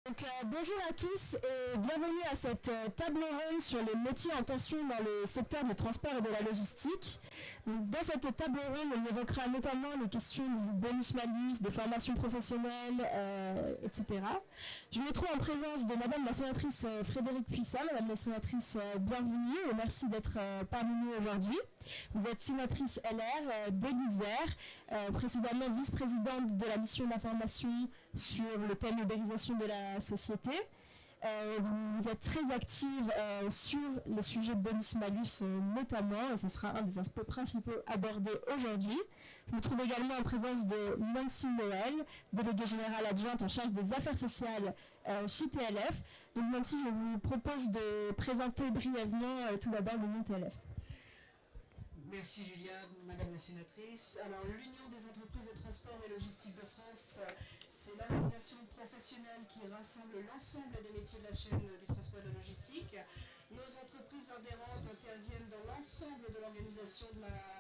Bonjour à tous et bienvenue à cette table ronde sur les métiers en tension dans le secteur du transport et de la logistique. Donc, dans cette table ronde, on évoquera notamment les questions du bonus-malus, des formations professionnelles, etc. Je me trouve en présence de Madame la sénatrice Frédérique Puissat. Madame la sénatrice, bienvenue et merci d'être parmi nous aujourd'hui. Vous êtes sénatrice LR de l'Isère, précédemment vice-présidente de la mission d'information sur le thème ubérisation de la société. Vous êtes très active sur les sujets de bonus-malus notamment, et ce sera un des aspects principaux abordés aujourd'hui. Je me trouve également en présence de Nancy Noël, déléguée générale adjointe en charge des affaires sociales chez TLF. Donc Nancy, je vous propose de présenter brièvement tout d'abord le nom TLF. Merci Julia, Madame la sénatrice. Alors l'Union des entreprises de transport et logistique de France, c'est l'organisation professionnelle qui rassemble l'ensemble des métiers de la chaîne du transport et de la logistique. Nos entreprises adhérentes interviennent dans l'ensemble de l'organisation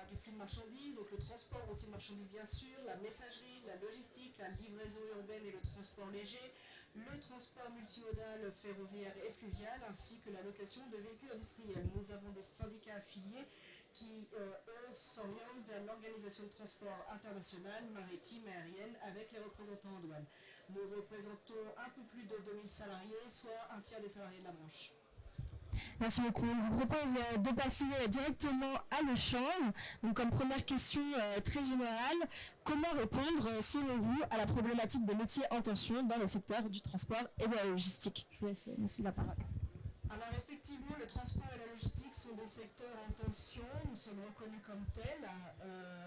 du flux de marchandises, donc le transport routier de marchandises bien sûr, la messagerie, la logistique, la livraison urbaine et le transport léger, le transport multimodal ferroviaire et fluvial, ainsi que la location de véhicules industriels. Nous avons des syndicats affiliés qui, eux, s'orientent vers l'organisation de transport international, maritime et aérienne avec les représentants en douane. Nous représentons un peu plus de 2000 salariés, soit un tiers des salariés de la branche. Merci beaucoup. Je vous propose de passer directement à l'échange. Donc, comme première question très générale, comment répondre, selon vous, à la problématique des métiers en tension dans le secteur du transport et de la logistique? Je vous laisse la parole. Alors effectivement, le transport et la logistique sont des secteurs en tension. Nous sommes reconnus comme tels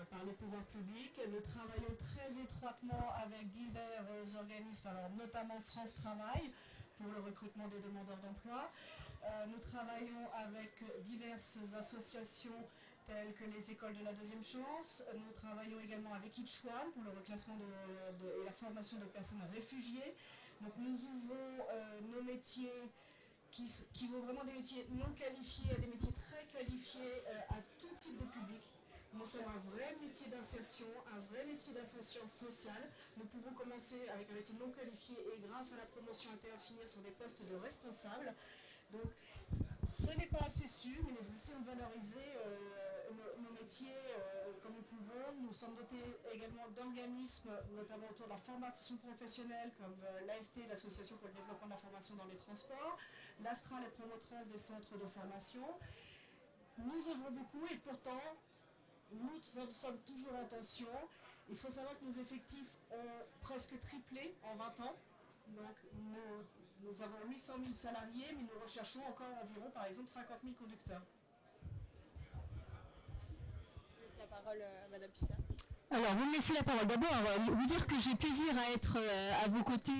par les pouvoirs publics. Nous travaillons très étroitement avec divers organismes, alors notamment France Travail, pour le recrutement des demandeurs d'emploi. Nous travaillons avec diverses associations telles que les écoles de la deuxième chance. Nous travaillons également avec Each One pour le reclassement et la formation de personnes réfugiées. Donc nous ouvrons nos métiers qui vont vraiment des métiers non qualifiés à des métiers très qualifiés à tout type de public. Nous sommes un vrai métier d'insertion, un vrai métier d'ascension sociale. Nous pouvons commencer avec un métier non qualifié et grâce à la promotion interne finir sur des postes de responsables. Donc ce n'est pas assez su, mais nous essayons de valoriser nos métiers comme nous pouvons. Nous sommes dotés également d'organismes, notamment autour de la formation professionnelle, comme l'AFT, l'Association pour le développement de la formation dans les transports, l'AFTRA, les promotrans des centres de formation. Nous œuvrons beaucoup et pourtant, nous sommes toujours en tension. Il faut savoir que nos effectifs ont presque triplé en 20 ans. Donc nous avons 800 000 salariés, mais nous recherchons encore environ, par exemple, 50 000 conducteurs. Je laisse la parole à Madame Puissat. Alors, vous me laissez la parole. D'abord, vous dire que j'ai plaisir à être à vos côtés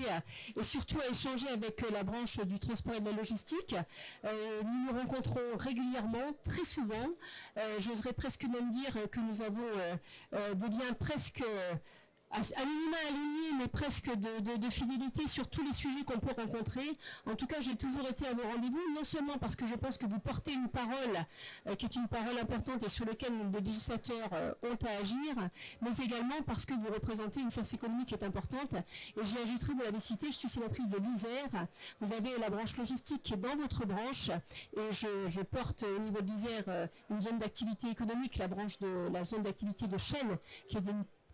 et surtout à échanger avec la branche du transport et de la logistique. Nous nous rencontrons régulièrement, très souvent. J'oserais presque même dire que nous avons des liens presque à minima alignés, mais presque de fidélité sur tous les sujets qu'on peut rencontrer. En tout cas, j'ai toujours été à vos rendez-vous, non seulement parce que je pense que vous portez une parole qui est une parole importante et sur laquelle les législateurs ont à agir, mais également parce que vous représentez une force économique qui est importante. Et j'y ajouterai, vous l'avez cité, je suis sénatrice de l'Isère. Vous avez la branche logistique qui est dans votre branche, et je porte au niveau de l'Isère une zone d'activité économique, la zone d'activité de Chelles, qui est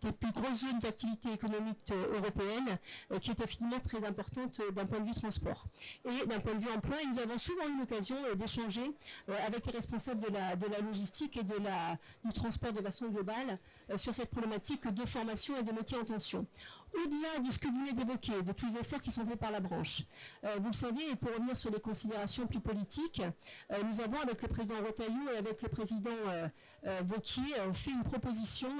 des plus grosses zones d'activité économique européenne, qui est finalement très importante d'un point de vue transport. Et d'un point de vue emploi, et nous avons souvent eu l'occasion d'échanger avec les responsables de la logistique et du transport de façon globale sur cette problématique de formation et de métiers en tension. Au-delà de ce que vous venez d'évoquer, de tous les efforts qui sont faits par la branche, vous le savez, et pour revenir sur des considérations plus politiques, nous avons avec le président Retailleau et avec le président Wauquiez fait une proposition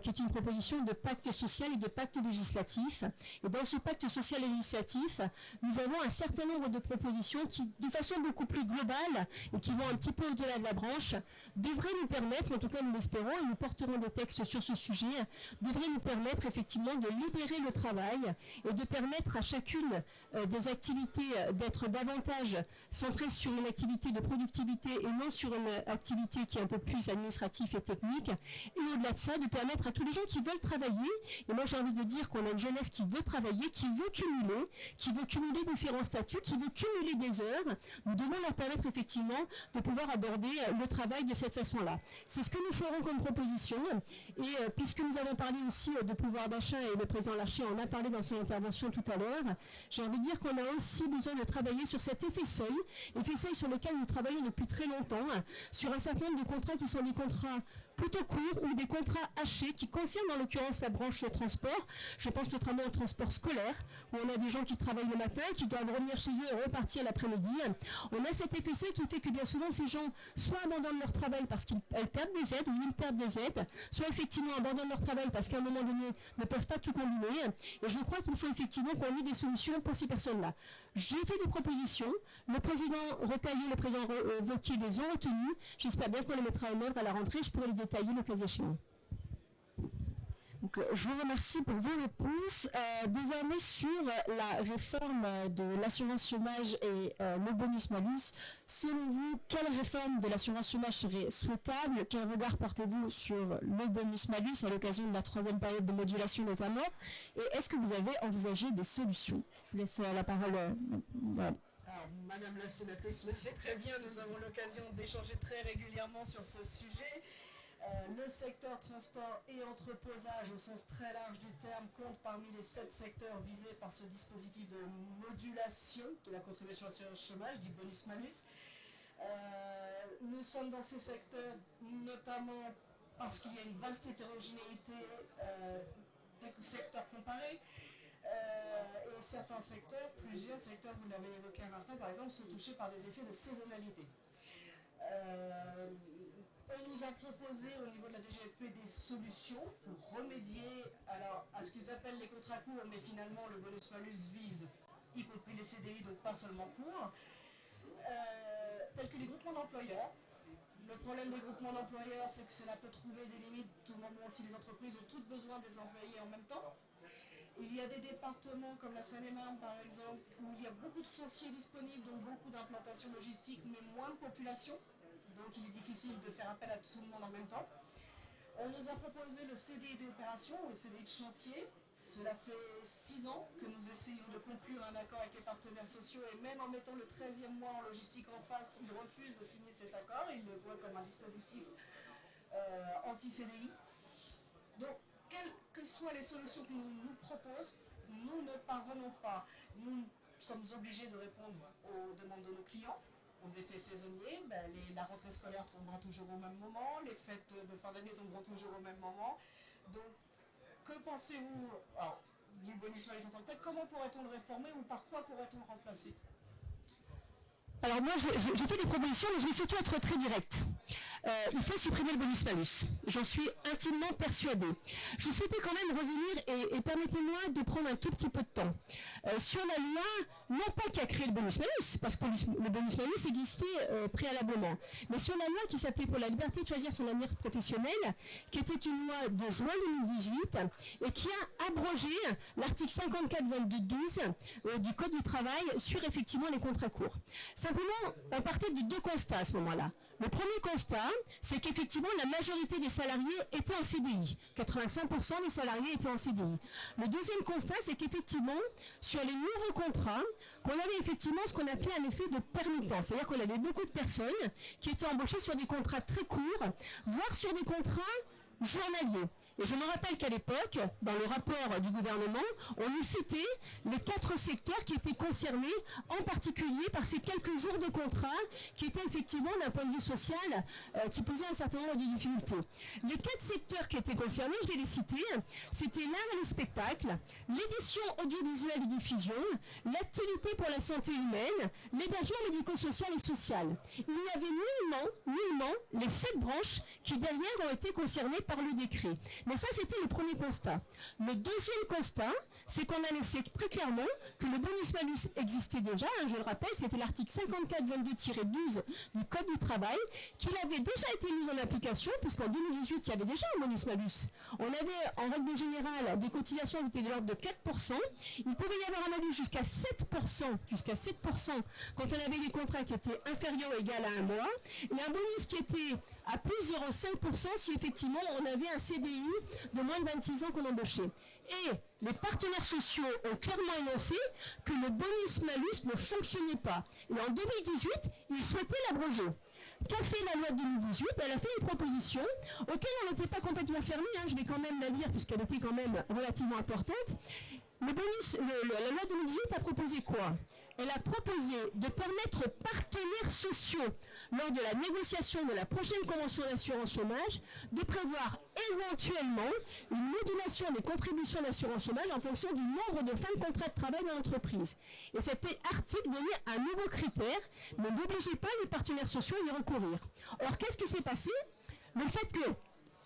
qui est une proposition de pacte social et de pacte législatif. Et dans ce pacte social et législatif, nous avons un certain nombre de propositions qui, de façon beaucoup plus globale et qui vont un petit peu au-delà de la branche, devraient nous permettre, en tout cas nous l'espérons, et nous porterons des textes sur ce sujet, devraient nous permettre effectivement de libérer d'accélérer le travail et de permettre à chacune des activités d'être davantage centrée sur une activité de productivité et non sur une activité qui est un peu plus administrative et technique. Et au-delà de ça, de permettre à tous les gens qui veulent travailler, et moi j'ai envie de dire qu'on a une jeunesse qui veut travailler, qui veut cumuler différents statuts, qui veut cumuler des heures. Nous devons leur permettre effectivement de pouvoir aborder le travail de cette façon-là. C'est ce que nous ferons comme proposition. Et puisque nous avons parlé aussi de pouvoir d'achat, et le président Larcher en a parlé dans son intervention tout à l'heure, j'ai envie de dire qu'on a aussi besoin de travailler sur cet effet seuil sur lequel nous travaillons depuis très longtemps, sur un certain nombre de contrats qui sont des contrats plutôt courts ou des contrats hachés qui concernent en l'occurrence la branche transport. Je pense notamment au transport scolaire où on a des gens qui travaillent le matin, qui doivent revenir chez eux et repartir l'après-midi. On a cet effet seuil qui fait que bien souvent ces gens soit abandonnent leur travail parce qu'ils perdent des aides ou ils perdent des aides, soit effectivement abandonnent leur travail parce qu'à un moment donné ne peuvent pas tout combiner. Et je crois qu'il faut effectivement qu'on ait des solutions pour ces personnes-là. J'ai fait des propositions, le président Retailleau, le président Wauquiez les ont retenues. J'espère bien qu'on les mettra en œuvre à la rentrée, je pourrai les détailler le cas échéant. Donc, je vous remercie pour vos réponses. Désormais sur la réforme de l'assurance chômage et le bonus-malus, selon vous, quelle réforme de l'assurance chômage serait souhaitable? Quel regard portez-vous sur le bonus-malus à l'occasion de la 3e période de modulation notamment? Et est-ce que vous avez envisagé des solutions? Je vous laisse la parole. Alors, Madame la sénatrice le sait très bien, nous avons l'occasion d'échanger très régulièrement sur ce sujet. Le secteur transport et entreposage au sens très large du terme compte parmi les 7 secteurs visés par ce dispositif de modulation de la contribution à l'assurance chômage, du bonus-malus. Nous sommes dans ces secteurs notamment parce qu'il y a une vaste hétérogénéité des secteurs comparés. Et certains secteurs, plusieurs secteurs, vous l'avez évoqué à l'instant, par exemple, sont touchés par des effets de saisonnalité. On nous a proposé au niveau de la DGFP des solutions pour remédier à ce qu'ils appellent les contrats courts, mais finalement le bonus-malus vise, y compris les CDI, donc pas seulement courts, tels que les groupements d'employeurs. Le problème des groupements d'employeurs, c'est que cela peut trouver des limites au moment où les entreprises ont toutes besoin des employés en même temps. Il y a des départements comme la Seine-et-Marne par exemple, où il y a beaucoup de fonciers disponibles, donc beaucoup d'implantations logistiques, mais moins de population. Donc il est difficile de faire appel à tout le monde en même temps. On nous a proposé le CDI d'opération, ou le CDI de chantier. Cela fait 6 ans que nous essayons de conclure un accord avec les partenaires sociaux et même en mettant le 13e mois en logistique en face, ils refusent de signer cet accord. Ils le voient comme un dispositif anti-CDI. Donc, quelles que soient les solutions que nous proposent, nous ne parvenons pas. Nous sommes obligés de répondre aux demandes de nos clients, aux effets saisonniers. La rentrée scolaire tombera toujours au même moment, les fêtes de fin d'année tomberont toujours au même moment. Donc, que pensez-vous du bonus-malus en tant que tel? Comment pourrait-on le réformer ou par quoi pourrait-on le remplacer? Alors moi, j'ai fait des propositions, mais je vais surtout être très directe. Il faut supprimer le bonus-malus. J'en suis intimement persuadée. Je souhaitais quand même revenir et permettez-moi de prendre un tout petit peu de temps sur la loi, non pas qui a créé le bonus-malus, parce que le bonus-malus existait préalablement, mais sur la loi qui s'appelait pour la liberté de choisir son avenir professionnel, qui était une loi de juin 2018 et qui a abrogé l'article 54-22-12 du Code du travail sur effectivement les contrats courts. Simplement, on partait de 2 constats à ce moment-là. Le premier constat, c'est qu'effectivement, la majorité des salariés étaient en CDI. 85% des salariés étaient en CDI. Le deuxième constat, c'est qu'effectivement, sur les nouveaux contrats, qu'on avait effectivement ce qu'on appelait un effet de permittence. C'est-à-dire qu'on avait beaucoup de personnes qui étaient embauchées sur des contrats très courts, voire sur des contrats journaliers. Et je me rappelle qu'à l'époque, dans le rapport du gouvernement, on nous citait les 4 secteurs qui étaient concernés, en particulier par ces quelques jours de contrat, qui étaient effectivement, d'un point de vue social, qui posaient un certain nombre de difficultés. Les 4 secteurs qui étaient concernés, je vais les citer, c'était l'art et le spectacle, l'édition audiovisuelle et diffusion, l'activité pour la santé humaine, l'hébergement médico-social et social. Il n'y avait nullement les 7 branches qui derrière ont été concernées par le décret. Mais ça, c'était le premier constat. Le deuxième constat, c'est qu'on a laissé très clairement que le bonus-malus existait déjà, hein, je le rappelle, c'était l'article 54-22-12 du Code du travail, qu'il avait déjà été mis en application, puisqu'en 2018, il y avait déjà un bonus-malus. On avait, en règle générale, des cotisations qui étaient de l'ordre de 4%. Il pouvait y avoir un malus jusqu'à 7%, quand on avait des contrats qui étaient inférieurs ou égaux à un mois, et un bonus qui était à plus 0,5% si effectivement on avait un CDI de moins de 26 ans qu'on embauchait. Et les partenaires sociaux ont clairement énoncé que le bonus-malus ne fonctionnait pas. Et en 2018, ils souhaitaient l'abroger. Qu'a fait la loi de 2018? Elle a fait une proposition auquel on n'était pas complètement fermé, hein, je vais quand même la lire puisqu'elle était quand même relativement importante. La loi de 2018 a proposé quoi? Elle a proposé de permettre aux partenaires sociaux, lors de la négociation de la prochaine convention d'assurance chômage, de prévoir éventuellement une modulation des contributions d'assurance chômage en fonction du nombre de fins de contrat de travail dans l'entreprise. Et cet article donnait un nouveau critère, mais n'obligeait pas les partenaires sociaux à y recourir. Or, qu'est-ce qui s'est passé? Le fait que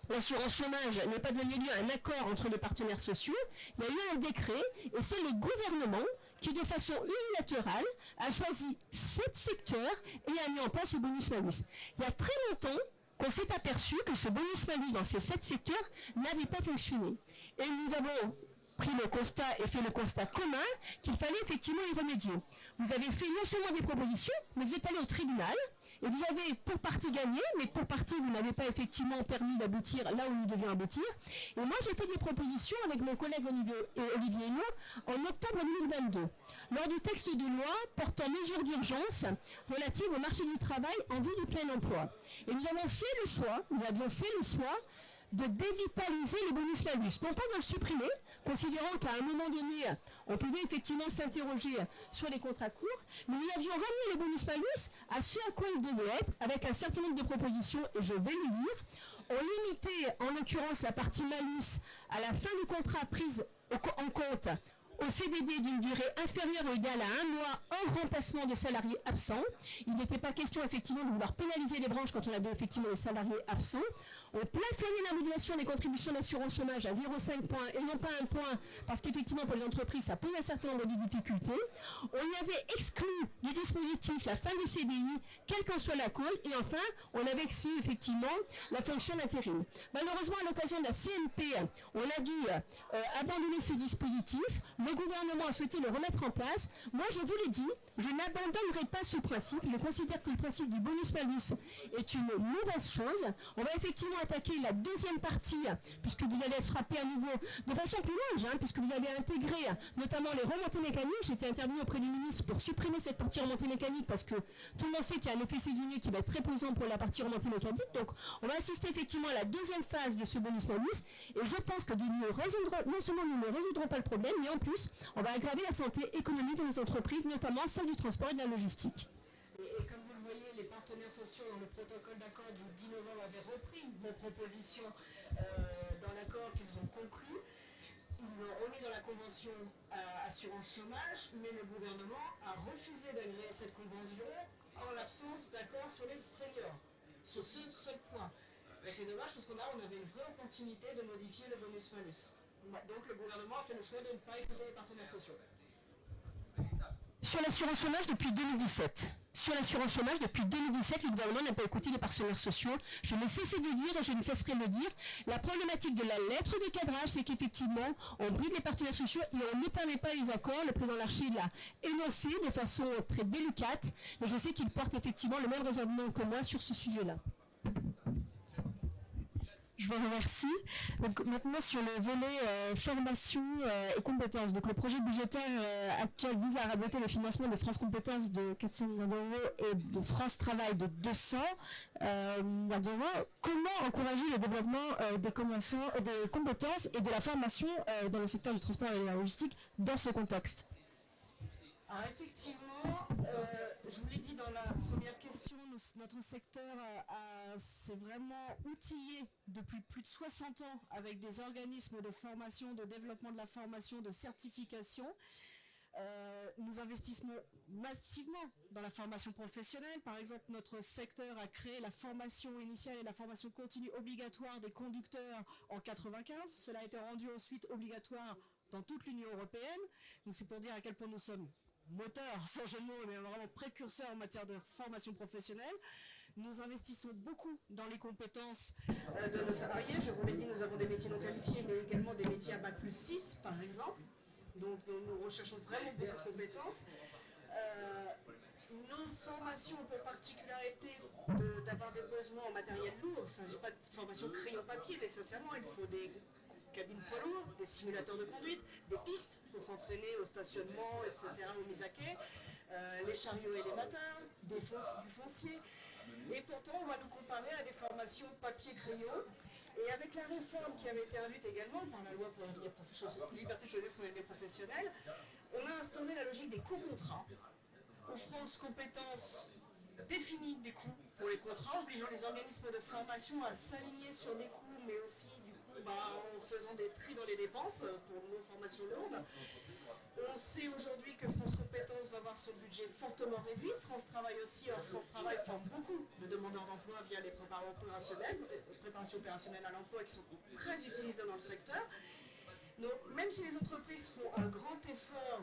l'assurance chômage n'ait pas donné lieu à un accord entre les partenaires sociaux, il y a eu un décret, et c'est le gouvernement qui, de façon unilatérale, a choisi 7 secteurs et a mis en place le bonus-malus. Il y a très longtemps qu'on s'est aperçu que ce bonus-malus dans ces 7 secteurs n'avait pas fonctionné. Et nous avons pris le constat et fait le constat commun qu'il fallait effectivement y remédier. Vous avez fait non seulement des propositions, mais vous êtes allé au tribunal, et vous avez pour partie gagné, mais pour partie vous n'avez pas effectivement permis d'aboutir là où nous devions aboutir. Et moi j'ai fait des propositions avec mon collègue Olivier Hénaud en octobre 2022, lors du texte de loi portant mesures d'urgence relatives au marché du travail en vue du plein emploi. Et nous avions fait le choix de dévitaliser les bonus-malus, non pas de le supprimer, considérant qu'à un moment donné, on pouvait effectivement s'interroger sur les contrats courts, mais nous avions ramené les bonus-malus à ce à quoi ils devaient être, avec un certain nombre de propositions, et je vais les lire. On limitait, en l'occurrence, la partie malus à la fin du contrat prise en compte au CDD d'une durée inférieure ou égale à 1 mois hors remplacement de salariés absents. Il n'était pas question effectivement de vouloir pénaliser les branches quand on avait effectivement des salariés absents. On plafonnait la modulation des contributions d'assurance chômage à 0,5 points et non pas 1 point, parce qu'effectivement pour les entreprises ça pose un certain nombre de difficultés. On y avait exclu du dispositif la fin des CDI, quelle qu'en soit la cause, et enfin on avait exclu effectivement la fonction d'intérim. Malheureusement à l'occasion de la CMP, on a dû abandonner ce dispositif. Le gouvernement a souhaité le remettre en place. Moi, je vous l'ai dit, je n'abandonnerai pas ce principe. Je considère que le principe du bonus-malus est une mauvaise chose. On va effectivement attaquer la deuxième partie, puisque vous allez être frappé à nouveau de façon plus large, puisque vous allez intégrer notamment les remontées mécaniques. J'étais intervenu auprès du ministre pour supprimer cette partie remontée mécanique, parce que tout le monde sait qu'il y a un effet saisonnier qui va être très pesant pour la partie remontée mécanique. Donc, on va assister effectivement à la deuxième phase de ce bonus-malus. Et je pense que non seulement nous ne résoudrons pas le problème, mais en plus, on va aggraver la santé économique de nos entreprises, notamment celle du transport et de la logistique. Et comme vous le voyez, les partenaires sociaux dans le protocole d'accord du 10 novembre avaient repris vos propositions dans l'accord qu'ils ont conclu. Ils l'ont remis dans la convention assurance chômage, mais le gouvernement a refusé d'agréer cette convention en l'absence d'accord sur les seniors, sur ce seul point. Mais c'est dommage parce qu'on avait une vraie opportunité de modifier le bonus-malus. Donc le gouvernement a fait le choix de ne pas écouter les partenaires sociaux. Sur l'assurance chômage depuis 2017. Le gouvernement n'a pas écouté les partenaires sociaux. Je n'ai cessé de dire et je ne cesserai de le dire. La problématique de la lettre de cadrage, c'est qu'effectivement, on bride les partenaires sociaux et on ne permet pas les accords. Le président Larcher l'a énoncé de façon très délicate, mais je sais qu'il porte effectivement le même raisonnement que moi sur ce sujet-là. Je vous remercie. Donc maintenant sur le volet formation et compétences. Donc le projet budgétaire actuel vise à raboter le financement de France Compétences de 400 millions d'euros et de France Travail de 200 millions d'euros. Comment encourager le développement des compétences et de la formation dans le secteur du transport et de la logistique dans ce contexte? Alors effectivement, je vous l'ai dit dans la première question, notre secteur s'est vraiment outillé depuis plus de 60 ans avec des organismes de formation, de développement de la formation, de certification. Nous investissons massivement dans la formation professionnelle. Par exemple, notre secteur a créé la formation initiale et la formation continue obligatoire des conducteurs en 1995. Cela a été rendu ensuite obligatoire dans toute l'Union européenne. Donc c'est pour dire à quel point nous sommes moteurs, sans jeu de mots, mais vraiment précurseurs en matière de formation professionnelle. Nous investissons beaucoup dans les compétences de nos salariés. Je vous l'ai dit, nous avons des métiers non qualifiés, mais également des métiers à bac plus 6, par exemple. Donc nous recherchons vraiment beaucoup de compétences. Nos formations ont pour particularité d'avoir des besoins en matériel lourd. Il ne s'agit pas de formation crayon papier nécessairement, il faut des cabines poids lourds, des simulateurs de conduite, des pistes pour s'entraîner au stationnement, etc., aux mises à quai, les chariots élévateurs, du foncier. Et pourtant, on va nous comparer à des formations papier-crayon. Et avec la réforme qui avait été induite également par la loi pour la liberté de choisir son avenir professionnel, on a instauré la logique des coûts-contrats, où France Compétences définit des coûts pour les contrats, obligeant les organismes de formation à s'aligner sur des coûts, mais aussi du coup en faisant des tris dans les dépenses pour nos formations lourdes. On sait aujourd'hui que France Compétences va voir son budget fortement réduit. France Travail aussi. Alors France Travail forme beaucoup de demandeurs d'emploi via les préparations opérationnelles à l'emploi qui sont très utilisées dans le secteur. Donc même si les entreprises font un grand effort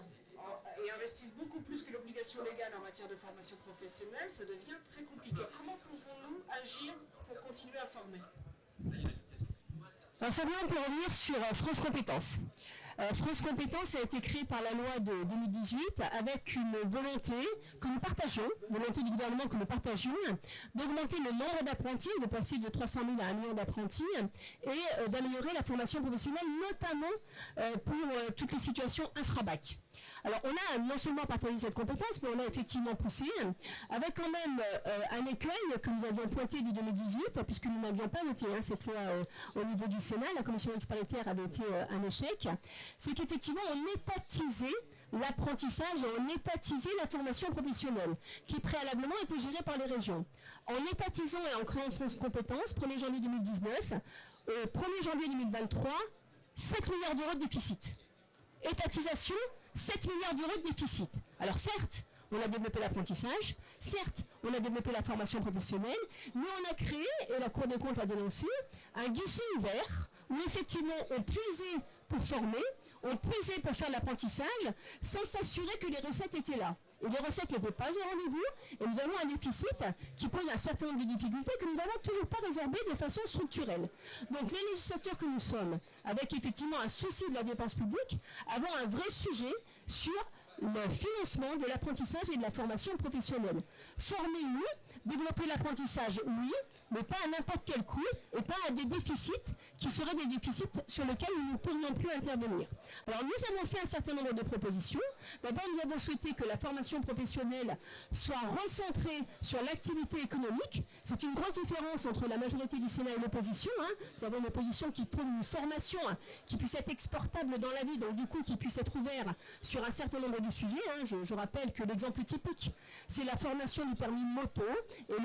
et investissent beaucoup plus que l'obligation légale en matière de formation professionnelle, ça devient très compliqué. Comment pouvons-nous agir pour continuer à former ? Alors simplement pour revenir sur France Compétences. France Compétences a été créée par la loi de 2018 avec une volonté que nous partageons, volonté du gouvernement que nous partageons, d'augmenter le nombre d'apprentis, de passer de 300 000 à 1 million d'apprentis et d'améliorer la formation professionnelle, notamment pour toutes les situations infra-bac. Alors on a non seulement partagé cette compétence, mais on a effectivement poussé, avec quand même un écueil que nous avions pointé dès 2018, puisque nous n'avions pas voté cette loi au niveau du Sénat, la commission mixte paritaire avait été un échec, c'est qu'effectivement on étatisait l'apprentissage et on étatisait la formation professionnelle, qui préalablement était gérée par les régions. En étatisant et en créant France Compétences, 1er janvier 2019, au 1er janvier 2023, 7 milliards d'euros de déficit. Étatisation, 7 milliards d'euros de déficit. Alors certes, on a développé l'apprentissage, certes, on a développé la formation professionnelle, mais on a créé, et la Cour des comptes l'a dénoncé, un guichet ouvert où effectivement on puisait pour former, on puisait pour faire l'apprentissage, sans s'assurer que les recettes étaient là. Et les recettes n'étaient pas au rendez-vous, et nous avons un déficit qui pose un certain nombre de difficultés que nous n'avons toujours pas résorbées de façon structurelle. Donc les législateurs que nous sommes, avec effectivement un souci de la dépense publique, avons un vrai sujet sur le financement de l'apprentissage et de la formation professionnelle. Former, oui, développer l'apprentissage, oui, mais pas à n'importe quel coût et pas à des déficits qui seraient des déficits sur lesquels nous ne pourrions plus intervenir. Alors nous avons fait un certain nombre de propositions. D'abord, nous avons souhaité que la formation professionnelle soit recentrée sur l'activité économique. C'est une grosse différence entre la majorité du Sénat et l'opposition. Nous avons une opposition qui prône une formation qui puisse être exportable dans la vie, donc du coup qui puisse être ouverte sur un certain nombre de sujets. Je rappelle que l'exemple typique, c'est la formation du permis moto et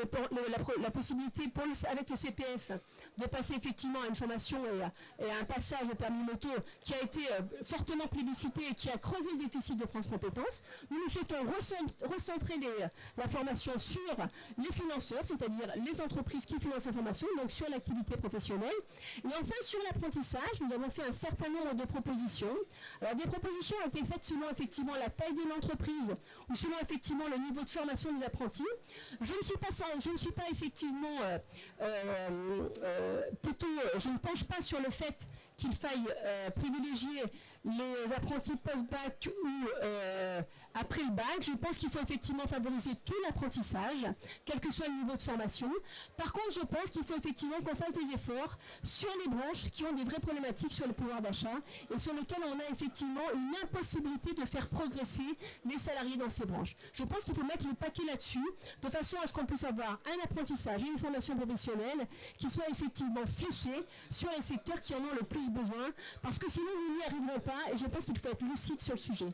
la possibilité avec le CPF de passer effectivement à une formation et à un passage au permis moto qui a été fortement plébiscité et qui a creusé le déficit de France Compétences. Nous souhaitons recentrer la formation sur les financeurs, c'est-à-dire les entreprises qui financent la formation, donc sur l'activité professionnelle. Et enfin, sur l'apprentissage, nous avons fait un certain nombre de propositions. Alors, des propositions ont été faites selon effectivement la taille de l'entreprise ou selon effectivement le niveau de formation des apprentis. Je ne suis pas effectivement je ne penche pas sur le fait qu'il faille privilégier les apprentis post-bac ou après le bac. Je pense qu'il faut effectivement favoriser tout l'apprentissage, quel que soit le niveau de formation. Par contre, je pense qu'il faut effectivement qu'on fasse des efforts sur les branches qui ont des vraies problématiques sur le pouvoir d'achat et sur lesquelles on a effectivement une impossibilité de faire progresser les salariés dans ces branches. Je pense qu'il faut mettre le paquet là-dessus, de façon à ce qu'on puisse avoir un apprentissage et une formation professionnelle qui soit effectivement fléchée sur les secteurs qui en ont le plus besoin, parce que sinon nous n'y arriverons pas, et je pense qu'il faut être lucide sur le sujet.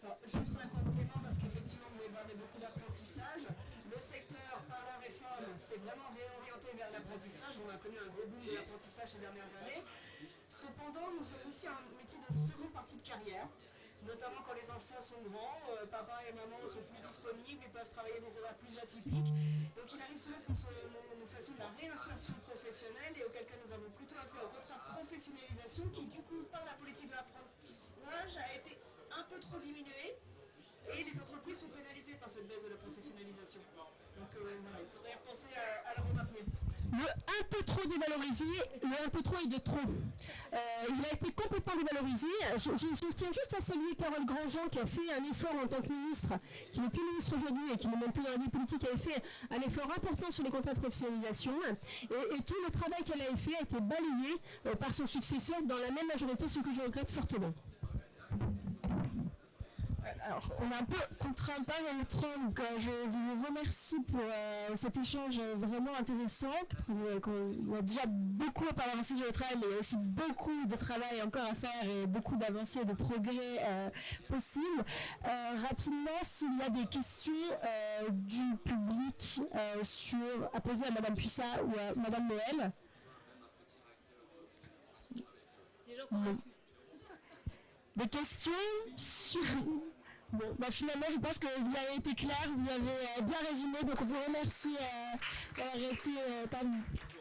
Alors, juste un complément, parce qu'effectivement vous avez parlé beaucoup d'apprentissage. Le secteur, par la réforme, s'est vraiment réorienté vers l'apprentissage. On a connu un gros boom de l'apprentissage ces dernières années. Cependant, nous sommes aussi un métier de seconde partie de carrière. notamment quand les enfants sont grands, papa et maman sont plus disponibles, ils peuvent travailler des horaires plus atypiques. Donc il arrive souvent qu'on nous fassions de la réinsertion professionnelle et auquel cas nous avons plutôt affaire au contrat de professionnalisation qui du coup par la politique de l'apprentissage a été un peu trop diminuée et les entreprises sont pénalisées par cette baisse de la professionnalisation. Donc voilà, il faudrait penser à le maintenir. Le un peu trop dévalorisé, le un peu trop est de trop. Il a été complètement dévalorisé. Je tiens juste à saluer Carole Grandjean qui a fait un effort en tant que ministre, qui n'est plus ministre aujourd'hui et qui n'est même plus dans la vie politique, qui avait fait un effort important sur les contrats de professionnalisation. Et tout le travail qu'elle a fait a été balayé par son successeur dans la même majorité, ce que je regrette fortement. Alors, on est un peu contraint par le temps, donc je vous remercie pour cet échange vraiment intéressant. On a déjà beaucoup avancé sur le travail, mais il y a aussi beaucoup de travail encore à faire et beaucoup d'avancées et de progrès possibles. Rapidement, s'il y a des questions du public à poser à Madame Puissat ou à Madame Noël. Des questions sur... Bon, finalement, je pense que vous avez été clair, vous avez bien résumé, donc on vous remercie d'avoir été parmi nous.